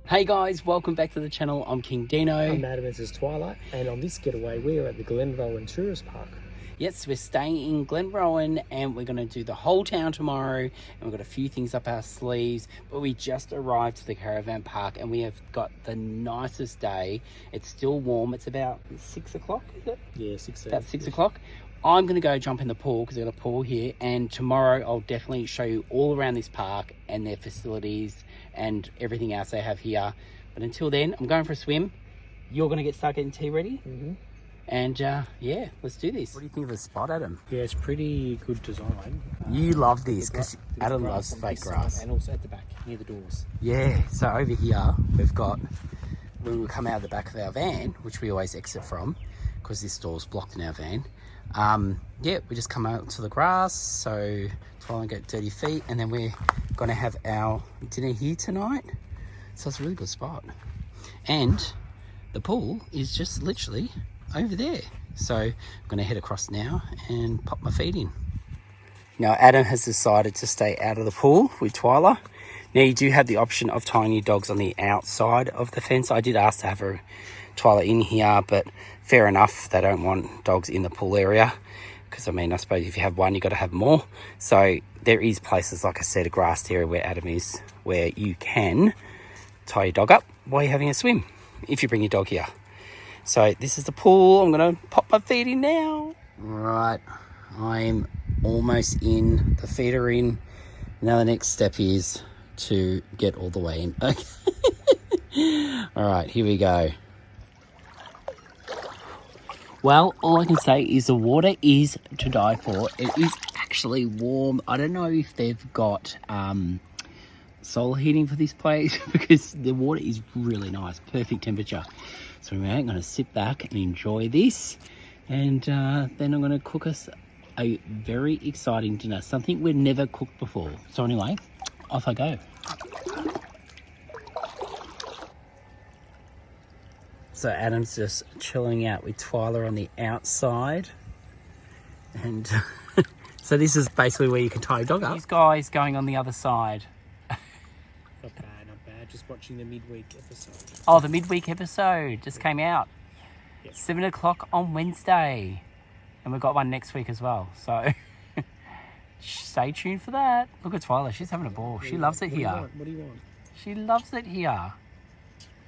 Hey guys, welcome back to the channel. I'm King Dino. I'm Adam, this is Twilight, and on this getaway we are at the Glenrowan Tourist Park. Yes, we're staying in Glenrowan and we're going to do the whole town tomorrow, and we've got a few things up our sleeves, but we just arrived to the caravan park and we have got the nicest day. It's still warm. It's about 6 o'clock, is it? Yeah, 6 About 6 o'clock. I'm going to go jump in the pool because I've got a pool here, and tomorrow I'll definitely show you all around this park and their facilities and everything else they have here. But until then, I'm going for a swim. You're going to start getting tea ready. And yeah, let's do this. What do you think of the spot, Adam? Yeah, it's pretty good design. You love this because Adam loves fake grass. And also at the back, near the doors. Yeah, so over here we've got, when we come out of the back of our van, which we always exit from because this door's blocked in our van, yeah, we just come out to the grass, so try and get dirty feet, and then we're going to have our dinner here tonight. So it's a really good spot. And the pool is just literally over there. So I'm going to head across now and pop my feet in. Now Adam has decided to stay out of the pool with Twyla. Now you do have the option of tying your dogs on the outside of the fence. I did ask to have her Twyla in here, but fair enough, they don't want dogs in the pool area, because I mean, I suppose if you have one, you got to have more. So there is places, like I said, a grassed area where Adam is, where you can tie your dog up while you're having a swim, if you bring your dog here. So this is the pool. I'm gonna pop my feet in now. Right, I'm almost in. The feet are in. Now the next step is to get all the way in. Okay. All right, here we go. Well, all I can say is the water is to die for. It is actually warm. I don't know if they've got solar heating for this place because the water is really nice, perfect temperature. So we're going to sit back and enjoy this, and then I'm going to cook us a very exciting dinner, something we've never cooked before. So anyway, off I go. So Adam's just chilling out with Twyla on the outside. And so this is basically where you can tie your dog up. These guys going on the other side. Not bad. Just watching the midweek episode. Oh, the midweek episode just came out. Yep. 7 o'clock on Wednesday. And we've got one next week as well. So stay tuned for that. Look at Twyla, she's having a ball. She loves it here. What do you want? She loves it here.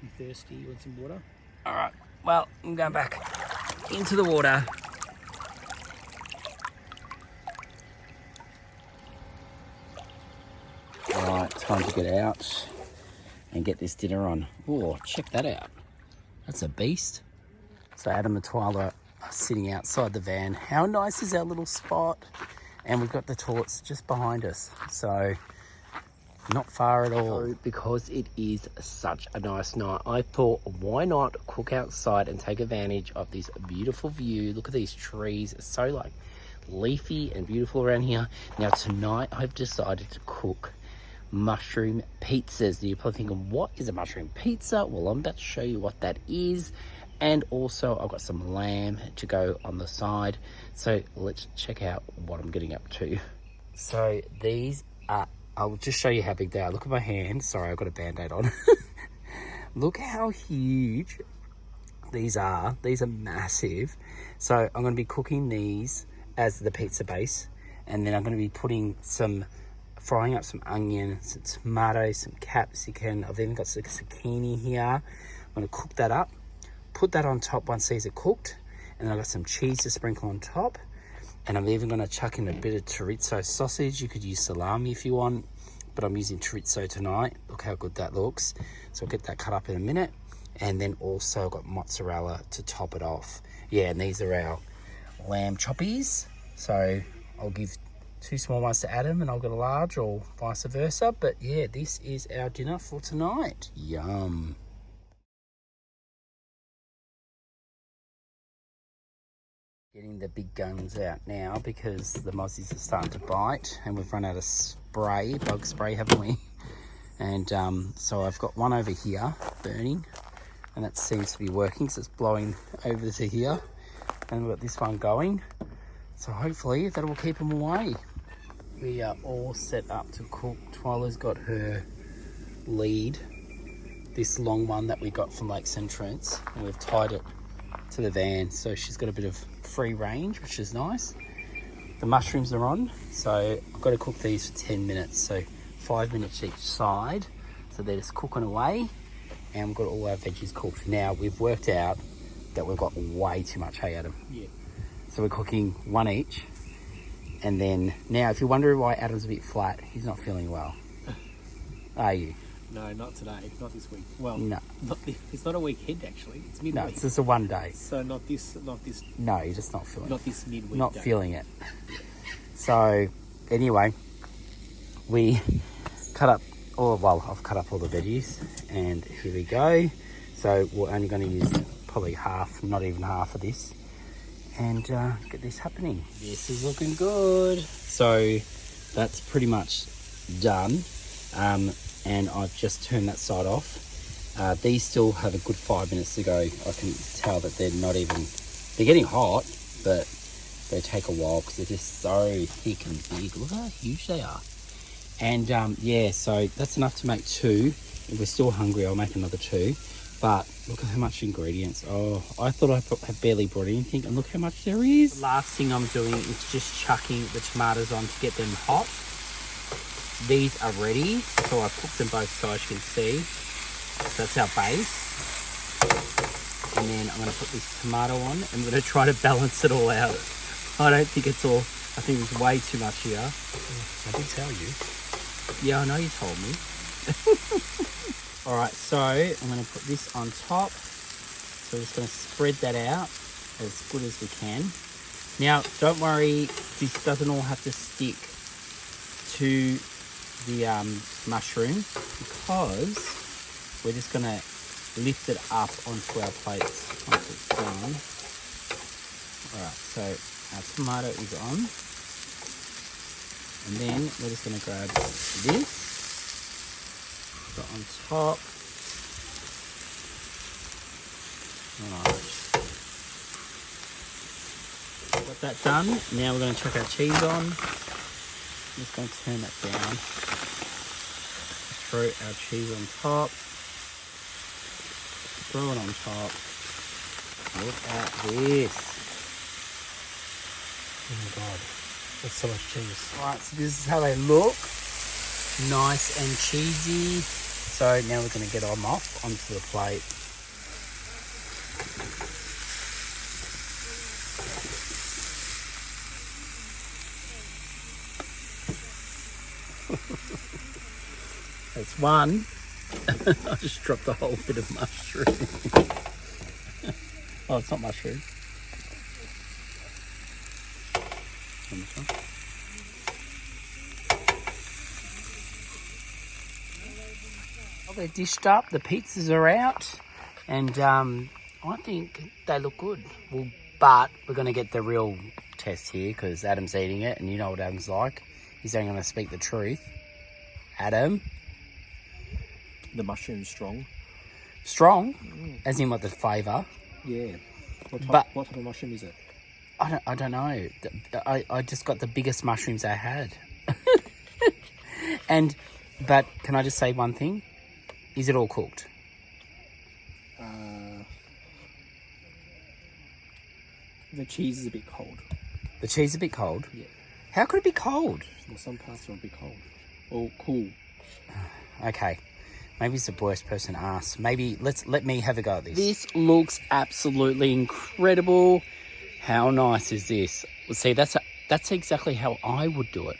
You thirsty? You want some water? All right, well, I'm going back into the water. All right, time to get out and get this dinner on. Oh, check that out. That's a beast. So Adam and Twyla are sitting outside the van. How nice is our little spot? And we've got the toilets just behind us. So not far at all. Because it is such a nice night, I thought, why not cook outside and take advantage of this beautiful view. Look at these trees. It's so like leafy and beautiful around here. Now tonight I've decided to cook mushroom pizzas. Now you're probably thinking, what is a mushroom pizza? Well, I'm about to show you what that is. And also I've got some lamb to go on the side. So let's check out what I'm getting up to. So these are, I'll just show you how big they are. Look at my hand. Sorry, I've got a band-aid on. Look how huge these are. These are massive. So I'm going to be cooking these as the pizza base. And then I'm going to be frying up some onion, some tomatoes, some capsicum. I've even got some zucchini here. I'm going to cook that up. Put that on top once these are cooked. And then I've got some cheese to sprinkle on top. And I'm even going to chuck in a bit of chorizo sausage. You could use salami if you want, but I'm using chorizo tonight. Look how good that looks. So I'll get that cut up in a minute. And then also I've got mozzarella to top it off. Yeah, and these are our lamb choppies. So I'll give 2 small ones to Adam and I'll get a large, or vice versa. But yeah, this is our dinner for tonight. Yum. Getting the big guns out now because the mozzies are starting to bite, and we've run out of spray, bug spray, haven't we? And so I've got one over here burning, and that seems to be working, so it's blowing over to here. And we've got this one going, so hopefully that will keep them away. We are all set up to cook. Twyla's got her lead this long one that we got from Lake Centrance, and we've tied it to the van, so she's got a bit of free range, which is nice. The mushrooms are on, so I've got to cook these for 10 minutes, so 5 minutes each side, so they're just cooking away, and we've got all our veggies cooked. Now we've worked out that we've got way too much, hey Adam? Yeah. So we're cooking one each, and then now if you're wondering why Adam's a bit flat, he's not feeling well. Are you? No, not today. Not this week. Well, No. It's not a weekend actually. It's midweek. No, it's just a one day. So not this. No, you're just not feeling it. Not this midweek. Not day. feeling it. So anyway, we cut up I've cut up all the veggies, and here we go. So we're only going to use probably half, not even half of this, and get this happening. This is looking good. So that's pretty much done, and I've just turned that side off. These still have a good 5 minutes to go. I can tell that they're getting hot, but they take a while because they're just so thick and big. Look how huge they are. And yeah, so that's enough to make 2. If we're still hungry, I'll make another 2. But look at how much ingredients. Oh, I thought I had barely brought anything, and look how much there is. The last thing I'm doing is just chucking the tomatoes on to get them hot. These are ready, so I cooked them both sides, you can see. So that's our base. And then I'm going to put this tomato on, and I'm going to try to balance it all out. I don't think it's all, I think there's way too much here. I did tell you. Yeah, I know you told me. Alright, so I'm going to put this on top. So we're just going to spread that out as good as we can. Now, don't worry, this doesn't all have to stick to the mushroom, because we're just going to lift it up onto our plates once it's done. Alright, so our tomato is on. And then we're just going to grab this, put it on top. Alright. Got that done. Now we're going to chuck our cheese on. I'm just going to turn that down. Throw our cheese on top. Throw it on top. Look at this. Oh my god. That's so much cheese. Alright, so this is how they look. Nice and cheesy. So now we're going to get them off onto the plate. That's one. I just dropped a whole bit of mushroom. Oh, it's not mushroom. Well, they're dished up, the pizzas are out, and I think they look good. Well, but we're going to get the real test here, because Adam's eating it, and you know what Adam's like. He's only going to speak the truth. Adam? The mushroom's strong. Strong? As in what, the flavour? Yeah. What type of mushroom is it? I don't know. I just got the biggest mushrooms I had. But can I just say one thing? Is it all cooked? The cheese is a bit cold. The cheese is a bit cold? Yeah. How could it be cold? Well, some parts are a bit cold. Or cool. Okay. Maybe it's the worst person asked. Maybe let me have a go at this. This looks absolutely incredible. How nice is this? Well, see, that's exactly how I would do it.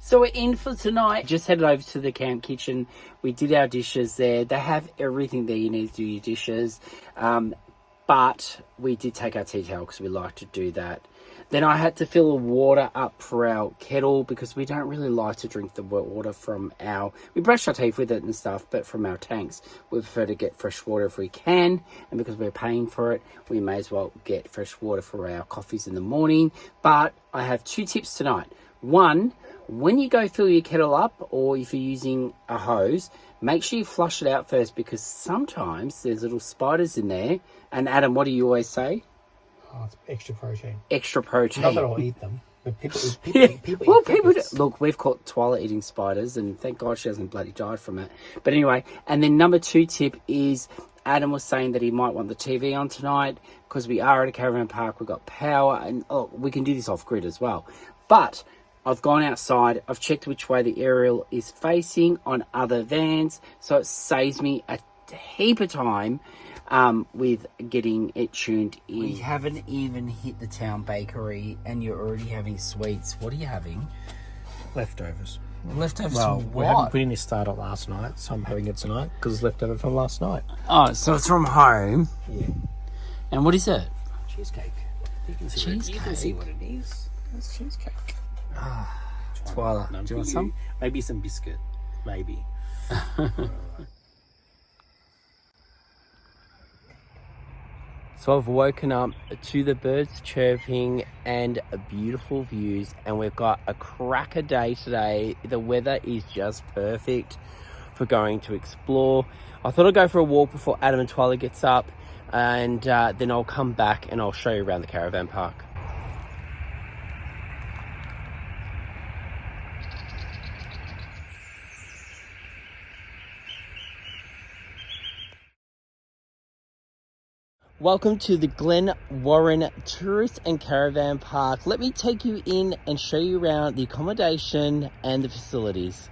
So we're in for tonight. Just headed over to the camp kitchen. We did our dishes there. They have everything there you need to do your dishes. But we did take our tea towel because we like to do that. Then I had to fill the water up for our kettle because we don't really like to drink the water from we brush our teeth with it and stuff, but from our tanks. We prefer to get fresh water if we can, and because we're paying for it, we may as well get fresh water for our coffees in the morning. But I have 2 tips tonight. One, when you go fill your kettle up, or if you're using a hose, make sure you flush it out first, because sometimes there's little spiders in there. And Adam, what do you always say? Oh, it's extra protein. Extra protein. Not that I'll eat them. But people Well, eat people crickets. look. We've caught Twyla eating spiders, and thank God she hasn't bloody died from it. But anyway, and then number 2 tip is Adam was saying that he might want the TV on tonight because we are at a caravan park. We've got power, and we can do this off grid as well. But I've gone outside. I've checked which way the aerial is facing on other vans, so it saves me a heap of time with getting it tuned in. We haven't even hit the town bakery and you're already having sweets. What are you having? Leftovers. Leftovers Well, from we haven't what? put any starter last night, so I'm having it tonight because it's leftover from last night. Oh, so it's from home. Yeah. And what is it? Cheesecake. You can see Cheesecake? You can see what it is. It's cheesecake. Twyla, None do for you want some? Maybe some biscuit. Maybe. So I've woken up to the birds chirping and beautiful views, and we've got a cracker day today. The weather is just perfect for going to explore. I thought I'd go for a walk before Adam and Twyla gets up, and then I'll come back and I'll show you around the caravan park. Welcome to the Glenrowan Tourist and Caravan Park. Let me take you in and show you around the accommodation and the facilities.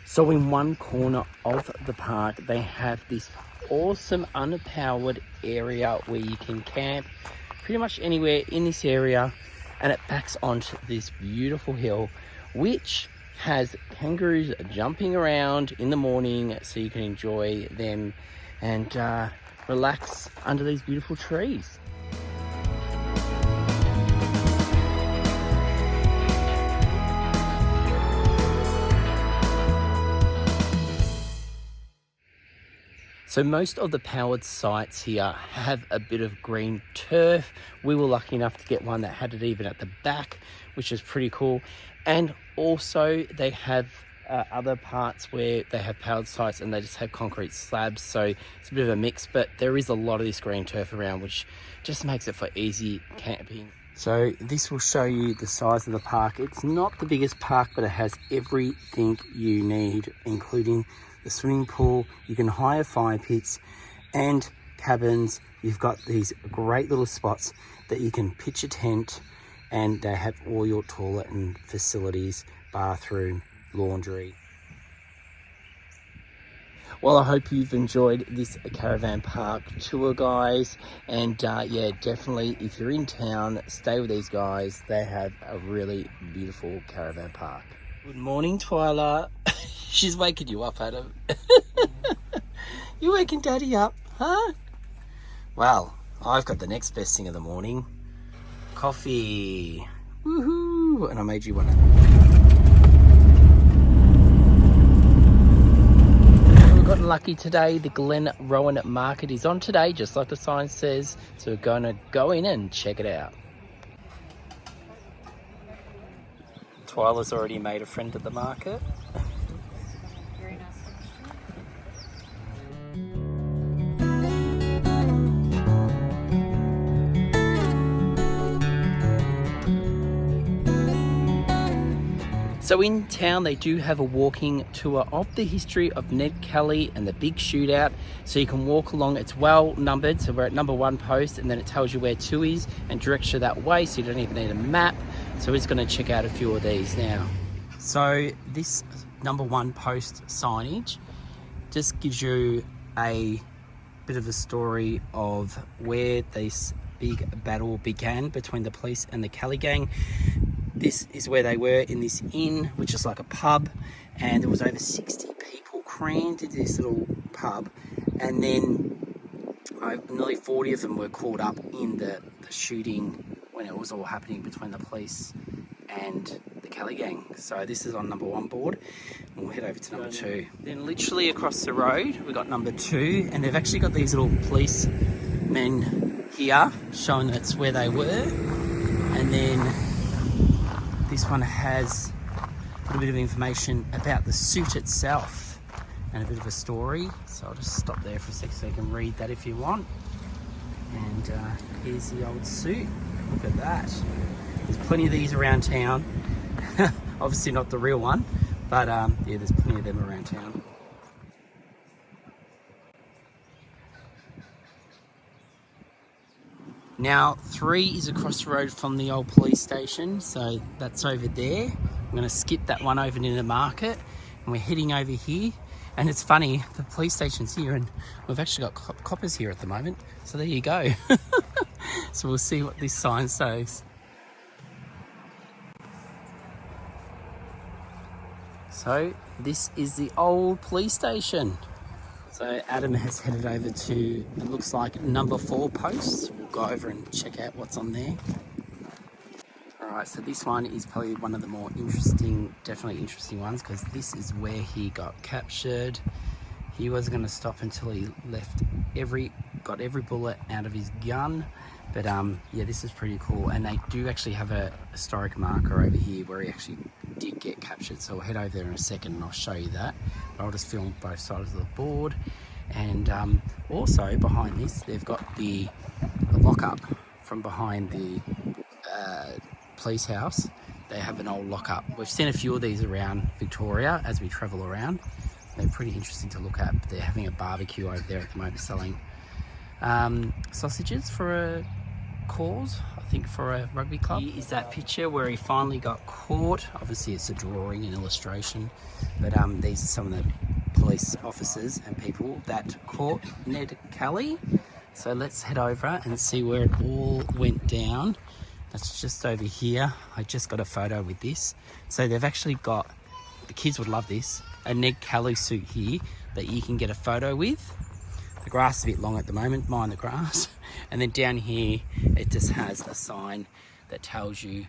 So in one corner of the park, they have this awesome unpowered area where you can camp pretty much anywhere in this area, and it backs onto this beautiful hill, which has kangaroos jumping around in the morning, so you can enjoy them and relax under these beautiful trees. So most of the powered sites here have a bit of green turf. We were lucky enough to get one that had it even at the back, which is pretty cool. And also they have other parts where they have powered sites and they just have concrete slabs. So it's a bit of a mix, but there is a lot of this green turf around, which just makes it for easy camping. So this will show you the size of the park. It's not the biggest park, but it has everything you need, including the swimming pool. You can hire fire pits and cabins. You've got these great little spots that you can pitch a tent, and they have all your toilet and facilities, bathroom, laundry. Well, I hope you've enjoyed this caravan park tour, guys. And yeah, definitely, if you're in town, stay with these guys. They have a really beautiful caravan park. Good morning, Twyla. She's waking you up, Adam. You waking Daddy up, huh? Well, I've got the next best thing of the morning. Coffee. Woohoo! And I made you one. We got lucky today. The Glenrowan Market is on today, just like the sign says. So we're going to go in and check it out. Twyla's already made a friend at the market. So in town, they do have a walking tour of the history of Ned Kelly and the big shootout. So you can walk along. It's well numbered. So we're at number 1 post, and then it tells you where 2 is and directs you that way. So you don't even need a map. So we're just going to check out a few of these now. So this number 1 post signage just gives you a bit of a story of where this big battle began between the police and the Kelly gang. This is where they were, in this inn, which is like a pub, and there was over 60 people crammed into this little pub, and then nearly 40 of them were caught up in the shooting when it was all happening between the police and the Kelly gang. So this is on number 1 board, and we'll head over to number 2. Then literally across the road we got number 2, and they've actually got these little policemen here showing that's where they were. And then this one has a little bit of information about the suit itself and a bit of a story. So I'll just stop there for a sec so you can read that if you want. And here's the old suit. Look at that. There's plenty of these around town. Obviously not the real one, but yeah, there's plenty of them around town. Now 3 is across the road from the old police station, so that's over there. I'm going to skip that one over near the market, and we're heading over here. And it's funny, the police station's here, and we've actually got coppers here at the moment, so there you go. So we'll see what this sign says. So this is the old police station. So Adam has headed over to, it looks like number 4 post. We'll go over and check out what's on there. Alright, so this one is probably one of the more interesting, definitely interesting ones, because this is where he got captured. He was going to stop until he got every bullet out of his gun. But yeah, this is pretty cool, and they do actually have a historic marker over here where he actually did get captured. So we'll head over there in a second and I'll show you that. But I'll just film both sides of the board. And also behind this, they've got the lockup from behind the police house. They have an old lockup. We've seen a few of these around Victoria as we travel around. They're pretty interesting to look at. They're having a barbecue over there at the moment, selling sausages for a cause, I think for a rugby club. Here is that picture where he finally got caught. Obviously it's a drawing, an illustration, but these are some of the police officers and people that caught Ned Kelly. So let's head over and see where it all went down. That's just over here. I just got a photo with this. So they've actually got, the kids would love this, a Ned Kelly suit here that you can get a photo with. The grass is a bit long at the moment, mind the grass. And then down here, it just has a sign that tells you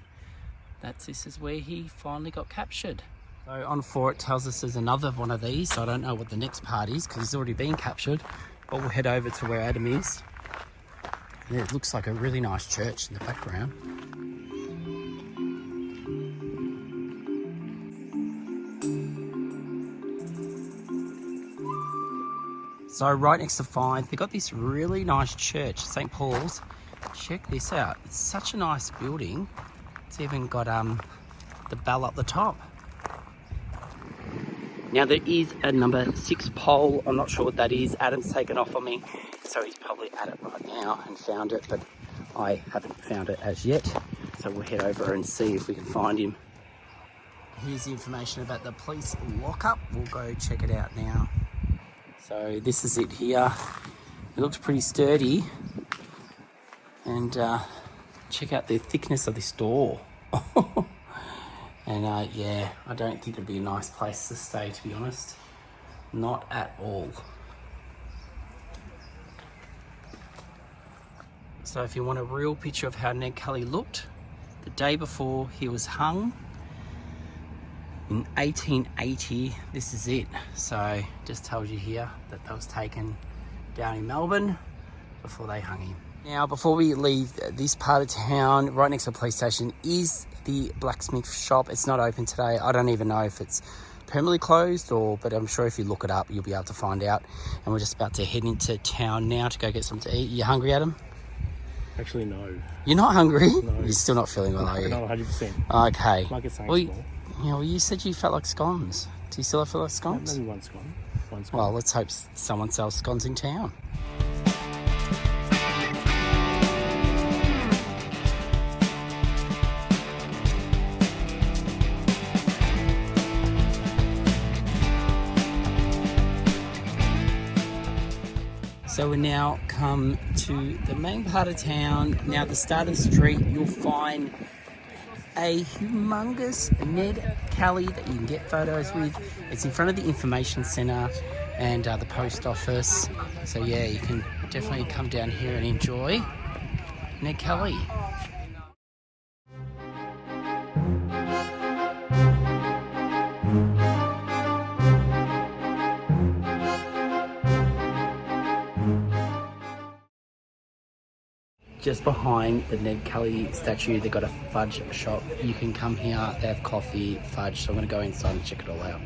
that this is where he finally got captured. So on 4, it tells us there's another one of these. So I don't know what the next part is because he's already been captured. But we'll head over to where Adam is. And it looks like a really nice church in the background. So right next to 5, they've got this really nice church, St. Paul's. Check this out. It's such a nice building. It's even got the bell up the top. Now there is a number 6 pole. I'm not sure what that is. Adam's taken off on me, so he's probably at it right now and found it, but I haven't found it as yet. So we'll head over and see if we can find him. Here's the information about the police lockup. We'll go check it out now. So this is it here. It looks pretty sturdy. And check out the thickness of this door. And yeah, I don't think it'd be a nice place to stay, to be honest. Not at all. So if you want a real picture of how Ned Kelly looked, the day before he was hung, in 1880, this is it. So just tells you here that that was taken down in Melbourne before they hung him. Now, before we leave this part of town, right next to the police station is the blacksmith shop. It's not open today. I don't even know if it's permanently closed but I'm sure if you look it up, you'll be able to find out. And we're just about to head into town now to go get something to eat. You hungry, Adam? Actually, no. You're not hungry? No. You're still not feeling well, are you? No, 100%. Okay. Might get something well, small. Well, you said you felt like scones. Do you still feel like scones? Maybe one scone. Well, let's hope someone sells scones in town. So we now come to the main part of town. Now at the start of the street, you'll find a humongous Ned Kelly that you can get photos with. It's in front of the information centre and the post office. So yeah, you can definitely come down here and enjoy Ned Kelly. Just behind the Ned Kelly statue, they've got a fudge shop. You can come here, they have coffee, fudge, so I'm going to go inside and check it all out.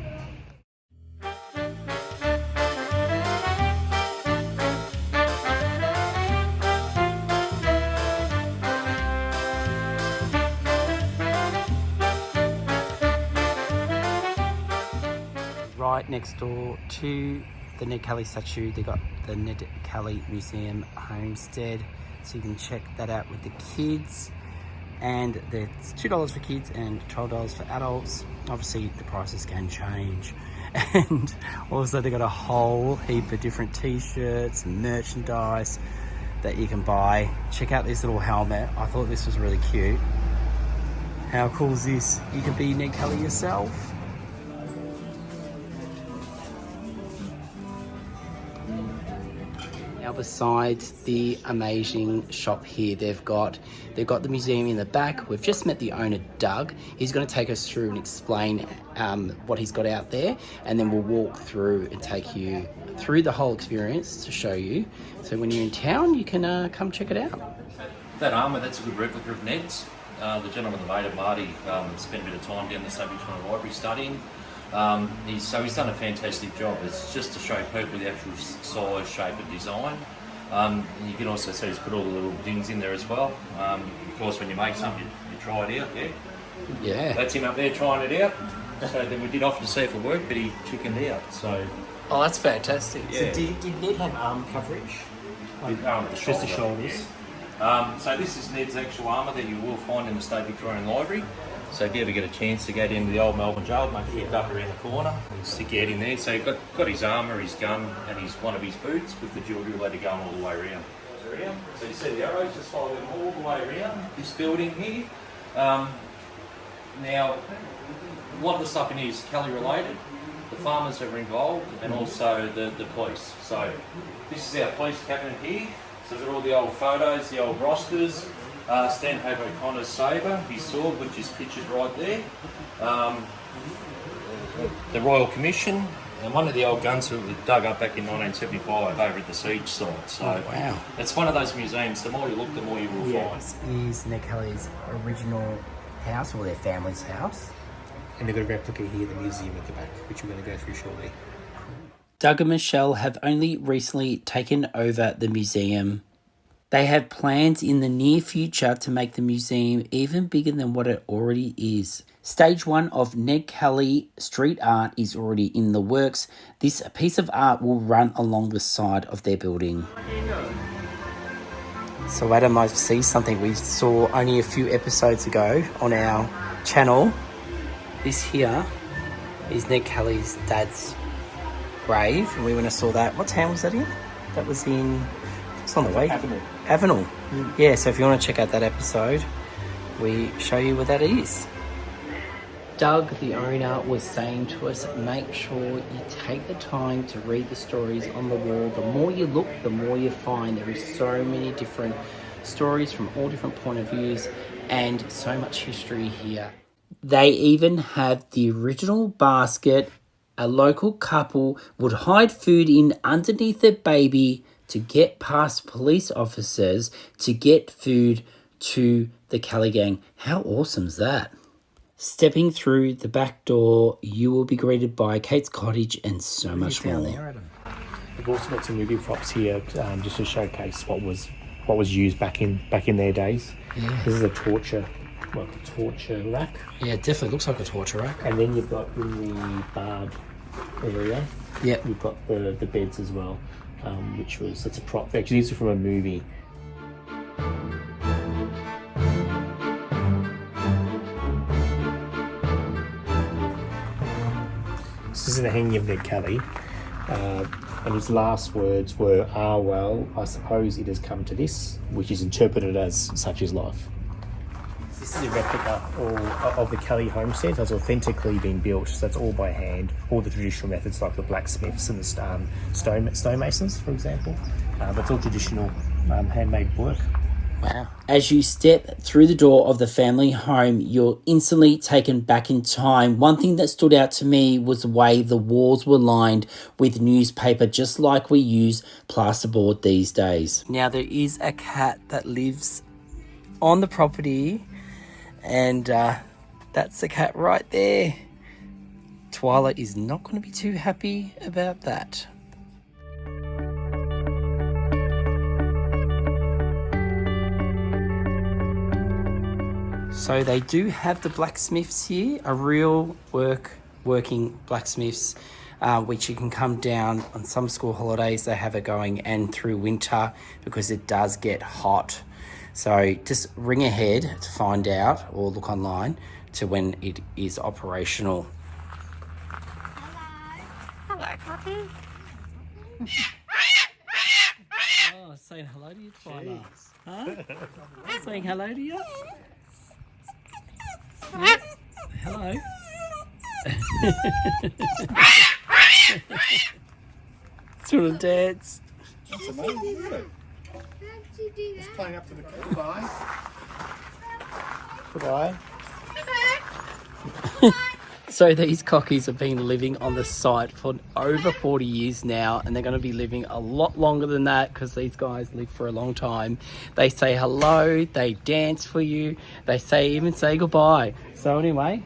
Right next door to the Ned Kelly statue, they got the Ned Kelly Museum Homestead. So you can check that out with the kids. And it's $2 for kids and $12 for adults. Obviously the prices can change. And also they got a whole heap of different t-shirts and merchandise that you can buy. Check out this little helmet. I thought this was really cute. How cool is this? You can be Ned Kelly yourself. Now besides the amazing shop here, they've got the museum in the back. We've just met the owner, Doug. He's going to take us through and explain what he's got out there, and then we'll walk through and take you through the whole experience to show you. So when you're in town, you can come check it out. That armour, that's a good replica of Ned's. The gentleman that made it, Marty, spent a bit of time down the Victorian library studying. He's done a fantastic job. It's just to show people the actual size, shape and design. You can also see he's put all the little things in there as well. Of course, when you make something, you try it out, yeah? Yeah. That's him up there trying it out. So then we did offer to see if it worked, but he chickened out. So. Oh, that's fantastic. Yeah. So did Ned have arm coverage? Just the shoulders. Yeah. So this is Ned's actual armour that you will find in the State Victorian Library. So if you ever get a chance to go down to the old Melbourne jail, make sure you duck around the corner and stick your head in there. So you've got his armour, his gun and one of his boots with the dual letter gun all the way around. So you see the arrows, just follow them all the way around this building here. Now, a lot of the stuff in here is Kelly related. The farmers that were involved and also the police. So this is our police cabinet here. So we've got all the old photos, the old rosters. Stanhope O'Connor's sabre, his sword, which is pictured right there. The Royal Commission, and one of the old guns that was dug up back in 1975 over at the siege site. So wow. It's one of those museums, the more you look, the more you will find. This is Ned Kelly's original house, or their family's house. And they've got a replica here, the museum at the back, which we're going to go through shortly. Doug and Michelle have only recently taken over the museum. They have plans in the near future to make the museum even bigger than what it already is. Stage 1 of Ned Kelly street art is already in the works. This piece of art will run along the side of their building. So Adam, I see something we saw only a few episodes ago on our channel. This here is Ned Kelly's dad's grave, and we went and saw that. What town was that in? That was in... It's on the way. Avenel. Yeah, so if you want to check out that episode, we show you where that is. Doug, the owner, was saying to us, make sure you take the time to read the stories on the wall. The more you look, the more you find. There is so many different stories from all different point of views and so much history here. They even have the original basket. A local couple would hide food in underneath their baby to get past police officers to get food to the Kelly gang. How awesome is that? Stepping through the back door, you will be greeted by Kate's Cottage and so much more. We've also got some movie props here, just to showcase what was used back in their days. Yeah. This is a torture rack. Yeah, it definitely looks like a torture rack. And then you've got in the bar area, yep, you've got the beds as well, that's a prop. Actually, these are from a movie. This is the hanging of Ned Kelly. And his last words were, "Ah, well, I suppose it has come to this," which is interpreted as "such is life." This is a replica of the Kelly homestead. That's authentically been built. So that's all by hand. All the traditional methods, like the blacksmiths and the stonemasons, for example. But it's all traditional handmade work. Wow. As you step through the door of the family home, you're instantly taken back in time. One thing that stood out to me was the way the walls were lined with newspaper, just like we use plasterboard these days. Now, there is a cat that lives on the property, and that's the cat right there. Twyla is not going to be too happy about that. So they do have the blacksmiths here, a real working blacksmiths, which you can come down on some school holidays. They have it going, and through winter because it does get hot. So just ring ahead to find out, or look online to when it is operational. Hello. Hello, puppy. Oh, saying hello to you, Twyla. Huh? Saying hello to you? Yeah. Hello. Sort of dance. That's amazing, isn't it? It's playing up to the goodbye. Goodbye. So these cockies have been living on the site for over 40 years now, and they're going to be living a lot longer than that because these guys live for a long time. They say hello, they dance for you, they even say goodbye. So anyway,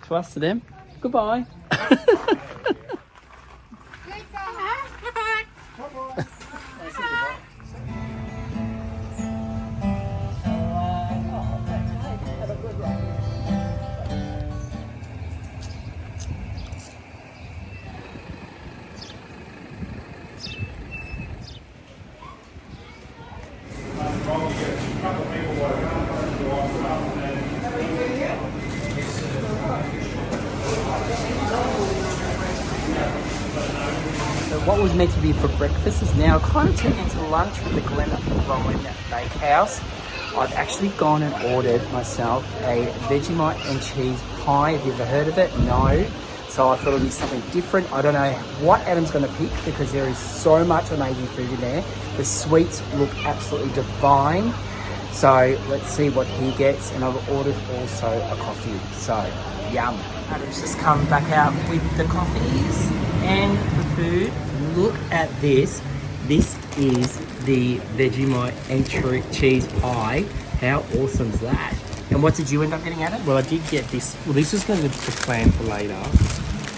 to us, to them, goodbye. What was meant to be for breakfast is now kind of turned into lunch with the Glenrowan Bakehouse. I've actually gone and ordered myself a Vegemite and cheese pie. Have you ever heard of it? No. So I thought it'd be something different. I don't know what Adam's going to pick because there is so much amazing food in there. The sweets look absolutely divine. So let's see what he gets. And I've ordered also a coffee. So yum. Adam's just come back out with the coffees and the food. Look at this. This is the Vegemite and cheese pie. How awesome is that? And what did you end up getting at it? Well, I did get this. Well, this is going to be the plan for later.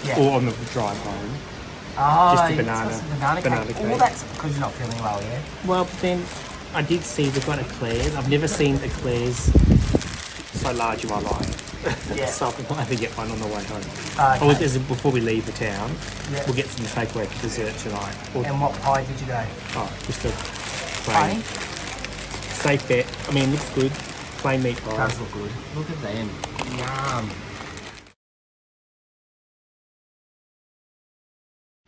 Yeah. Or on the drive home. Oh, Just a banana cake. cake. Well, that's because you're not feeling well, yeah? Well, but then I did see they've got eclairs. I've never seen eclairs so large in my life. Yeah. So I'll have to get one on the way home. Okay. Before we leave the town, Yeah. we'll get some takeaway for dessert tonight. And what pie did you go? Just a Plain? plain, safe bet. I mean, it looks good. Plain meat pie. Does look good. Look at them. Yum.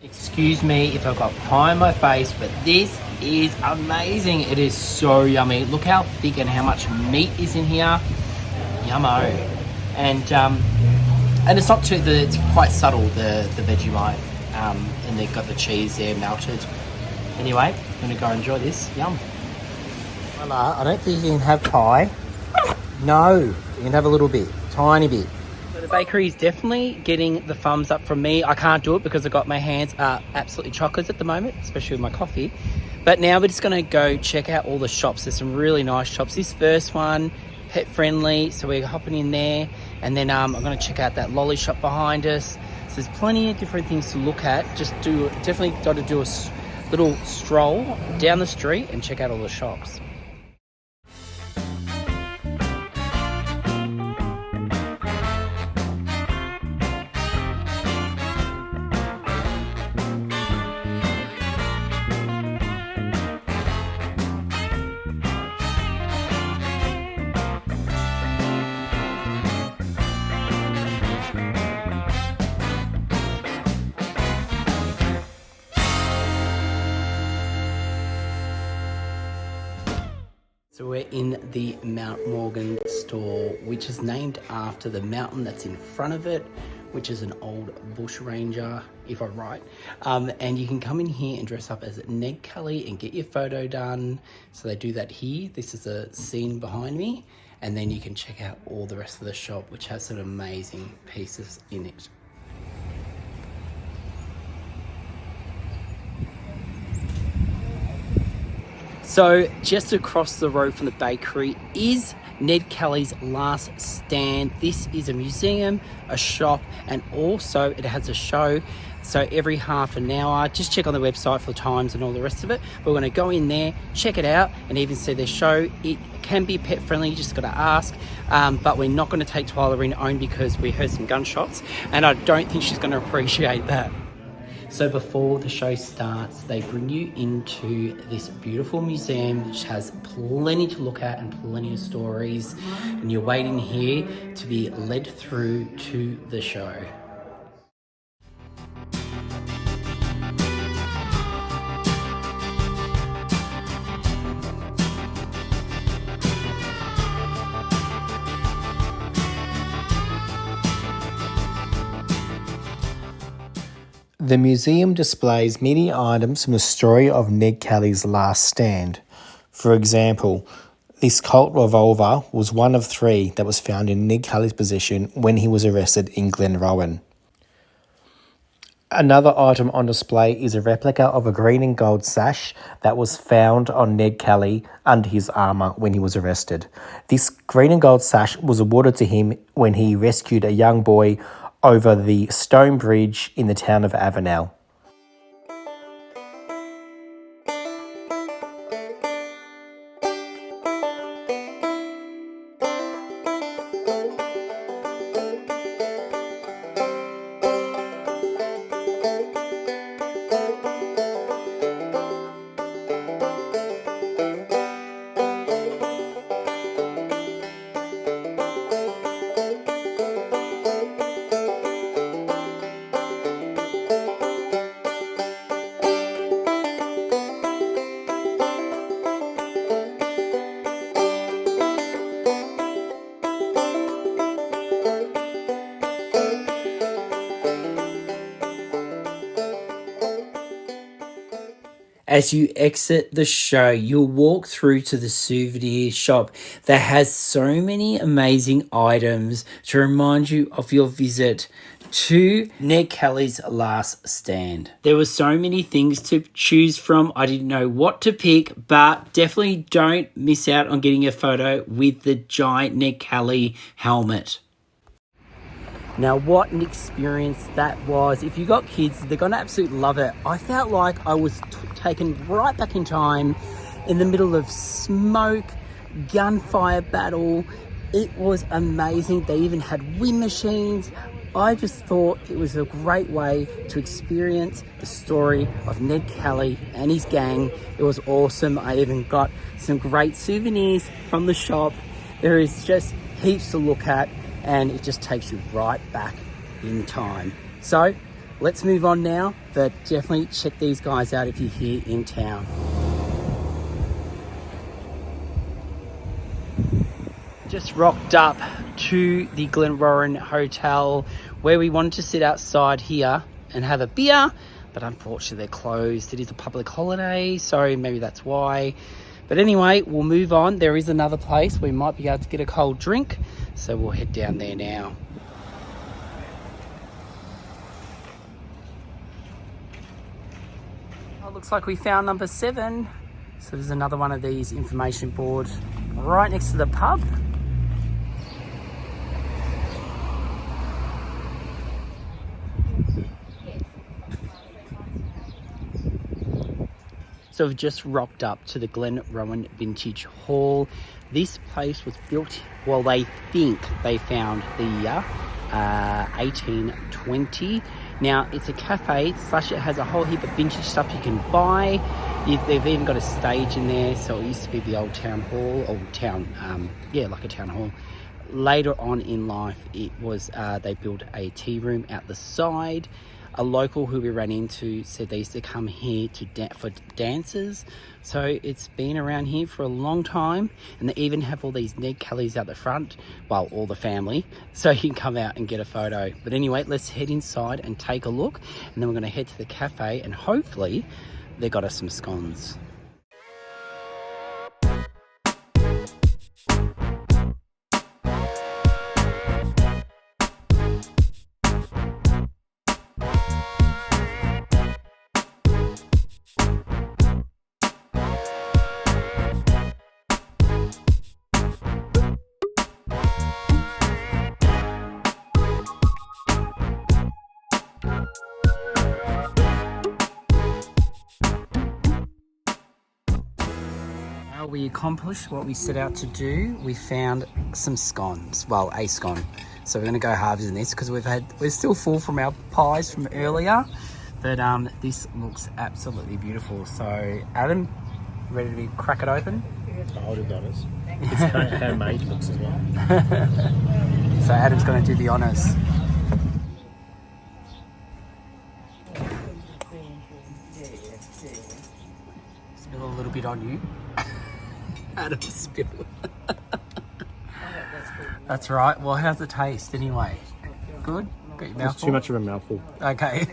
Excuse me if I've got pie on my face, but this is amazing. It is so yummy. Look how thick and how much meat is in here. Yummo. And it's not too, it's quite subtle, the Vegemite. And they've got the cheese there melted. Anyway, I'm gonna go enjoy this. Yum. I don't think you can have pie. No, you can have a little bit, tiny bit. So the bakery is definitely getting the thumbs up from me. I can't do it because I've got my hands absolutely chocolates at the moment, especially with my coffee. But now we're just gonna go check out all the shops. There's some really nice shops. This first one, pet friendly, so we're hopping in there. And then I'm gonna check out that lolly shop behind us. So there's plenty of different things to look at. Definitely got to do a little stroll down the street and check out all the shops. in the Mount Morgan store, which is named after the mountain that's in front of it, which is an old Bushranger, if I'm right. And you can come in here and dress up as Ned Kelly and get your photo done. So they do that here. This is a scene behind me. And then you can check out all the rest of the shop, which has some amazing pieces in it. So just across the road from the bakery is Ned Kelly's Last Stand. This is a museum, a shop, and also it has a show. So every half an hour, just check on the website for the times and all the rest of it. But we're going to go in there, check it out, and even see their show. It can be pet friendly, you just got to ask. But we're not going to take Twyla in own because we heard some gunshots, and I don't think she's going to appreciate that. So before the show starts, they bring you into this beautiful museum which has plenty to look at and plenty of stories, and you're waiting here to be led through to the show. The museum displays many items from the story of Ned Kelly's Last Stand. For example, this Colt revolver was one of 3 that was found in Ned Kelly's possession when he was arrested in Glenrowan. Another item on display is a replica of a green and gold sash that was found on Ned Kelly under his armour when he was arrested. This green and gold sash was awarded to him when he rescued a young boy over the stone bridge in the town of Avenel. As you exit the show, you'll walk through to the souvenir shop that has so many amazing items to remind you of your visit to Ned Kelly's Last Stand. There were so many things to choose from. I didn't know what to pick, but definitely don't miss out on getting a photo with the giant Ned Kelly helmet. Now, what an experience that was. If you got kids, they're going to absolutely love it. I felt like I was taken right back in time in the middle of smoke, gunfire battle. It was amazing. They even had wind machines. I just thought it was a great way to experience the story of Ned Kelly and his gang. It was awesome. I even got some great souvenirs from the shop. There is just heaps to look at, and it just takes you right back in time. So let's move on now, but definitely check these guys out if you're here in town. Just rocked up to the Glenrowan Hotel where we wanted to sit outside here and have a beer, but unfortunately they're closed. It is a public holiday, so maybe that's why. But anyway, we'll move on. There is another place we might be able to get a cold drink, so we'll head down there now. Oh, looks like we found number 7. So there's another one of these information boards right next to the pub. So we've just rocked up to the Glenrowan Vintage Hall. This place was built, well, they think they found the year 1820. Now, it's a cafe, slash it has a whole heap of vintage stuff you can buy. They've even got a stage in there, so it used to be the old town hall, or town, like a town hall. Later on in life, it was they built a tea room out the side. a local who we ran into said they used to come here for dances. So it's been around here for a long time, and they even have all these Ned Kellys out the front, well, all the family, so you can come out and get a photo. But anyway, let's head inside and take a look, and then we're going to head to the cafe, and hopefully they got us some scones. We accomplished what we set out to do. We found some scones, well, a scone. So we're going to go halves in this because we're still full from our pies from earlier, but this looks absolutely beautiful. So Adam, ready to crack it open? I'll do the honours. It's handmade looks as well. So Adam's going to do the honours. Spill a little bit on you. Adam spill. That's right. Well, how's it taste anyway? Good? Got your mouthful? It's too much of a mouthful. Okay.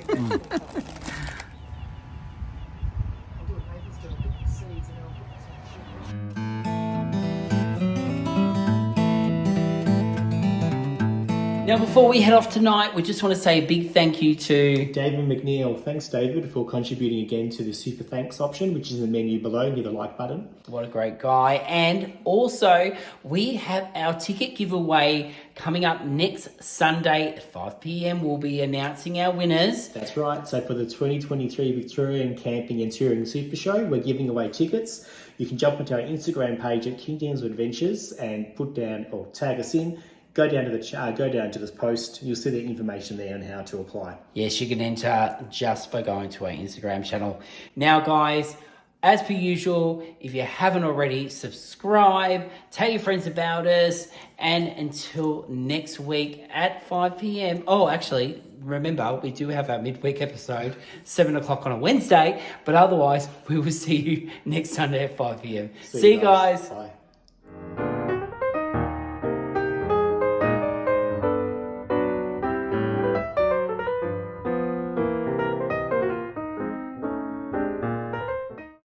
Now, before we head off tonight, we just want to say a big thank you to David McNeil. Thanks, David, for contributing again to the super thanks option, which is in the menu below near the like button. What a great guy. And also, we have our ticket giveaway coming up next Sunday at 5 p.m. We'll be announcing our winners. That's right. So for the 2023 Victorian Camping and Touring Super Show, we're giving away tickets. You can jump onto our Instagram page at Kingdoms of Adventures and put down or tag us in. Go down to this post. You'll see the information there on how to apply. Yes, you can enter just by going to our Instagram channel. Now, guys, as per usual, if you haven't already, subscribe, tell your friends about us, and until next week at 5 p.m. Oh, actually, remember, we do have our midweek episode, 7 o'clock on a Wednesday, but otherwise, we will see you next Sunday at 5 p.m. See you guys. Bye.